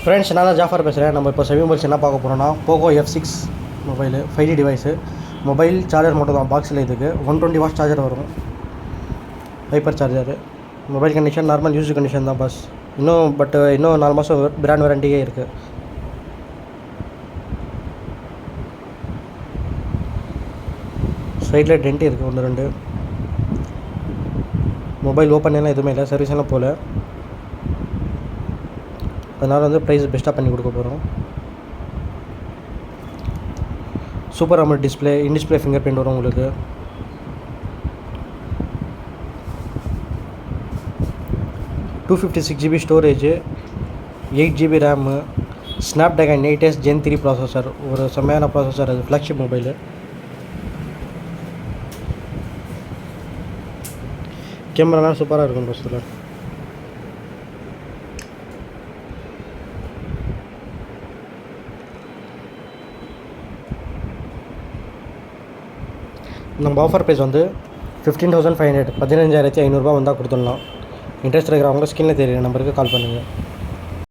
Friends நான் தான் ஜாஃபர் பேசுகிறேன். நம்ம இப்போ செவி மொபைல்ஸ் என்ன பார்க்க போகிறோம்னா போகோ F6 mobile 5G device. Mobile charger மட்டும் தான் பாக்ஸில். இதுக்கு 120 வாட்ஸ் சார்ஜர் வரும், hyper charger. Mobile condition normal use condition தான் பாஸ். இன்னும் 4 மாதம் பிராண்ட் வாரண்டியே இருக்குது. சைடில் டென்ட் இருக்குது 1-2. மொபைல் ஓப்பன் எல்லாம் எதுவுமே இல்லை, சர்வீஸ் எல்லாம் போகல. அதனால் ப்ரைஸ் பெஸ்ட்டாக பண்ணி கொடுக்க போகிறோம். Super AMOLED display, in display finger print வரும் உங்களுக்கு. $256GB storage, 8GB RAM, Snapdragon 8S Gen 3 processor. ஒரு செம்மையான ப்ராசஸர் அது, ஃப்ளாக்ஷிப் மொபைலு. கேமராலாம் சூப்பராக இருக்கும் பஸ்ஸில். நம்ம ஆஃபர் ப்ரைஸ் 15,500 15,500 வந்தால் கொடுத்துடலாம். இன்ட்ரெஸ்ட் இருக்கிறவங்க ஸ்கிரீனில் தெரியுற நம்பருக்கு கால் பண்ணுங்கள்.